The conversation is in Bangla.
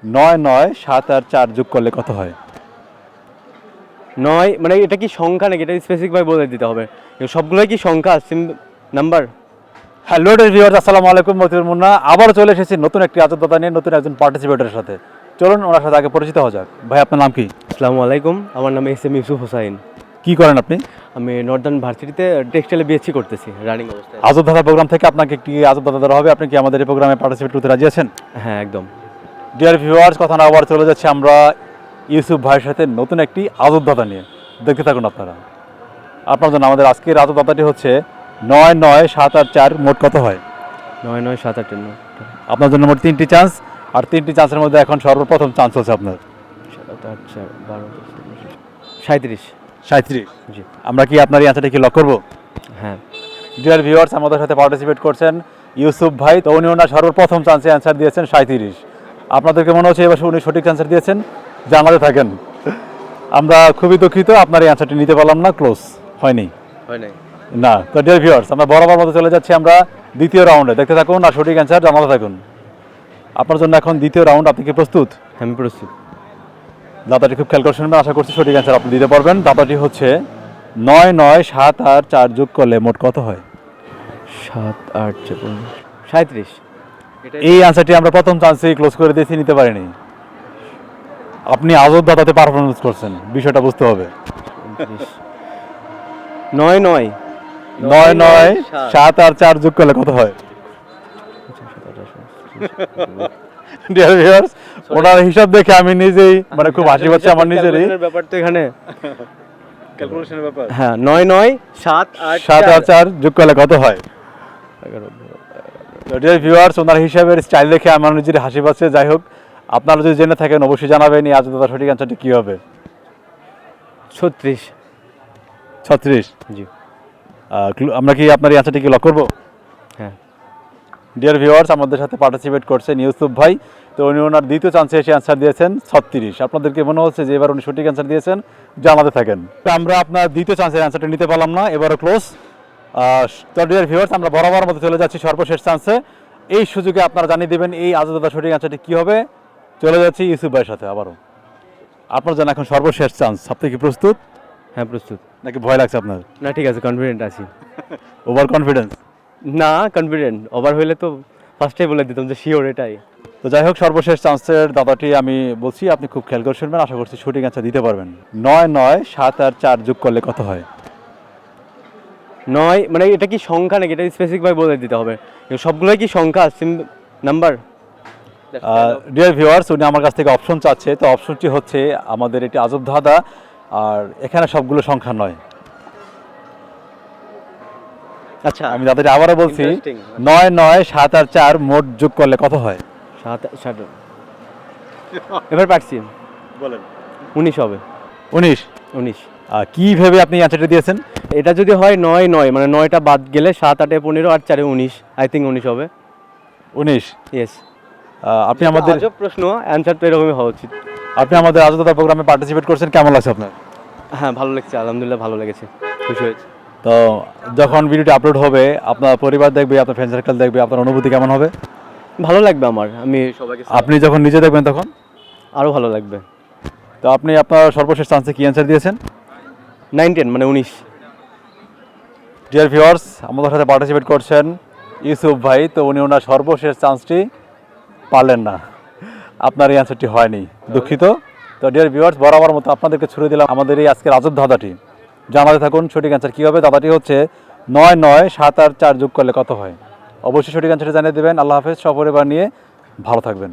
9 9 7 আর 4 যোগ করলে কত হয়? 9 মানে এটা কি সংখ্যা নাকি? এটা স্পেসিফিক ভাবে বলে দিতে হবে। সবগুলোই কি সংখ্যা নাম্বার? হ্যালো ভিউয়ার্স, আসসালামু আলাইকুম। মতিউর মুন্না আবার চলে এসেছি নতুন একটি আজবদাতা নিয়ে, নতুন একজন পার্টিসিপেটরের সাথে। চলুন ওনার সাথে আগে পরিচিত হওয়া যাক। ভাই, আপনার নাম কি? আসসালামু আলাইকুম, আমার নাম এস এম ইউসুফ হোসাইন। কি করেন আপনি? আমি নর্দার্ন ভার্সিটিতে টেক্সটাইলে বিএসসি করতেছি রানিং অবস্থায়। আজবদাতা প্রোগ্রাম থেকে আপনাকে একটি আজবদাতা দেওয়া হবে। আপনি কি আমাদের এই প্রোগ্রামে পার্টিসিপেট করতে রাজি আছেন? হ্যাঁ, একদম। ডিয়ার ভিউয়ার্স, কথা না আবার চলে যাচ্ছে আমরা ইউসুফ ভাইয়ের সাথে নতুন একটি আজবদাতা নিয়ে। দেখতে থাকুন আপনারা। আপনার জন্য আমাদের আজকের আজবদাতাটি হচ্ছে 9 9 7 আর 4 মোট কত হয়? 9 9 7 8 9 আপনার জন্য মোট 3টি চান্স, আর 3টি চান্সের মধ্যে এখন সর্বপ্রথম চান্স হচ্ছে আপনার 7 8 4 12 37। 37। জি, আমরা কি আপনার এই অ্যান্সারটা কি লক করবো? হ্যাঁ। ডিয়ার ভিউয়ার্স, আমাদের সাথে পার্টিসিপেট করছেন ইউসুফ ভাই। তো উনি ওনার সর্বপ্রথম চান্সে অ্যান্সার দিয়েছেন 37। আপনাদেরকে মনে হচ্ছে এবার উনি সঠিক অ্যান্সার দিয়েছেন, জানাতে থাকেন। আমরা খুবই দুঃখিত, আপনার এই অ্যান্সারটি নিতে পারলাম না, ক্লোজ হয়নি। হয় নাই। না। তো ডিয়ার ভিউয়ার্স, আমরা বরাবর মতো চলে যাচ্ছি আমরা দ্বিতীয় রাউন্ডে। দেখতে থাকুন আর সঠিক অ্যান্সার জানাতে থাকুন। আপনার জন্য এখন দ্বিতীয় রাউন্ড। আপনি কি প্রস্তুত? আমি প্রস্তুত। দাতাটি খুব খেয়াল করে শুনবেন, আশা করছি সঠিক অ্যান্সার আপনি দিতে পারবেন। দাতাটি হচ্ছে 9 9 7 আর 4 যোগ করলে মোট কত হয়? 7 8 37। এই অ্যান্সারটি আমরা প্রথম চান্সেই ক্লোজ করে দিয়েছি, নিতে পারিনি। আপনি আজবদাতাতে পারফরমেন্স করছেন, বিষয়টা বুঝতে হবে। 9 9 9 9 7 আর 4 যোগ করলে কত হয়? ডিয়ার ভিউয়ার্স, ওনার হিসাব দেখে আমি নিজেই মানে খুব হাসি পাচ্ছে আমার নিজেরই। ব্যাপার তো এখানে ক্যালকুলেশনের ব্যাপার। হ্যাঁ, 9 9 7 8 7 আর 4 যোগ করলে কত হয়? 11। ডিয়ার ভিউয়ার্স, ওনার হিসাবের স্টাইল দেখে আমার নিজেরই হাসি পাচ্ছে। যাই হোক, আপনারা যদি জেনে থাকেন অবশ্যই জানাবেন এই আজবদাতার সঠিক অ্যান্সারটি কী হবে। 36। 36। জি, আমরা কি আপনার এই অ্যান্সারটি কি লক করবো? হ্যাঁ। ডিয়ার ভিউয়ার্স, আমাদের সাথে পার্টিসিপেট করছেন ইউসুফ ভাই। তো উনি ওনার দ্বিতীয় চান্সে এসে অ্যান্সার দিয়েছেন 36। আপনাদেরকে মনে হচ্ছে যে এবার উনি সঠিক অ্যান্সার দিয়েছেন, জানাতে থাকেন। তো আমরা আপনার দ্বিতীয় চান্সের অ্যান্সারটা নিতে পারলাম না, এবারও ক্লোজ। তো ডিয়ার ভিউয়ার্স, আমরা বরাবর মতো চলে যাচ্ছি সর্বশেষ চান্সে। এই সুযোগে আপনারা জানিয়ে দেবেন এই আজবদাতার সঠিক অ্যান্সারটি কী হবে। চলে যাচ্ছি ইউসুফ ভাইয়ের সাথে আবারও। আপনার জন্য এখন সর্বশেষ চান্স। আপনি কি প্রস্তুত হ্যাঁ, প্রস্তুত। নাকি ভয় লাগছে আপনার? না, ঠিক আছে, কনফিডেন্ট আছি। Over confidence? না, কনফিডেন্ট। ওভার হইলে তো ফার্স্টেই বলে দিতাম যে শিওর এটাই। তো যাই হোক, সর্বশেষ চান্সের দাদাটি আমি বলছি, আপনি খুব খেয়াল করে শুনবেন, আশা করছি সঠিক অ্যান্সার দিতে পারবেন। 9 9 7 আর 4 যোগ করলে কত হয়? 9 মানে এটা কি সংখ্যা নাকি? এটা স্পেসিফিক ভাবে বলে দিতে হবে। সবগুলোই কি সংখ্যা নাম্বার? ডিয়ার ভিউয়ার্স, উনি আমার কাছ থেকে অপশন চাচ্ছে। তো অপশনটি হচ্ছে আমাদের এটি আজবদাতা, আর এখানে সবগুলো সংখ্যা নয়। আচ্ছা, আমি দাদাটি আবারও বলছি, Interesting. 9 9 7 আর 4 মোট যোগ করলে কত হয়? 7 7। এবার পারছি। বলেন। 19 হবে। 19। 19। কি ভেবে আপনি অ্যান্সারটা দিয়েছেন? এটা যদি হয় 9 9 মানে 9টা বাদ গেলে 7 8 15 আর 4 19, আই থিঙ্ক 19 হবে। 19। ইয়েস। আপনি আমাদের আজব প্রশ্ন, অ্যানসার তো এরকমই হওয়া উচিত। আপনি আমাদের আজবদাতা প্রোগ্রামে পার্টিসিপেট করছেন, কেমন লাগছে আপনার? হ্যাঁ, ভালো লাগছে, আলহামদুলিল্লাহ ভালো লেগেছে, খুশি হয়েছে। তো যখন ভিডিওটি আপলোড হবে, আপনার পরিবার দেখবে, আপনার ফ্রেন্ড সার্কেল দেখবে, আপনার অনুভূতি কেমন হবে? ভালো লাগবে আমার, আমি সবাইকে আপনি যখন নিজে দেখবেন তখন আরও ভালো লাগবে। তো আপনি আপনার সর্বশেষ চান্সে কি অ্যান্সার দিয়েছেন? 9 10 মানে 19। ডিয়ার ভিউয়ার্স, আমাদের সাথে পার্টিসিপেট করছেন ইউসুফ ভাই। তো উনি ওনার সর্বশেষ চান্সটি পারলেন না, আপনার এই অ্যান্সারটি হয়নি, দুঃখিত। তো ডিয়ার ভিউয়ার্স, বরাবর মতো আপনাদেরকে ছুড়ে দিলাম আমাদের এই আজকের আজব দাদাটি। জানাতে থাকুন সঠিক অ্যান্সার কী হবে। দাদাটি হচ্ছে 9 9 7 আর 4 যোগ করলে কত হয়? অবশ্যই সঠিক অ্যান্সারটি জানিয়ে দেবেন। আল্লাহ হাফেজ, সপরিবার নিয়ে ভালো থাকবেন।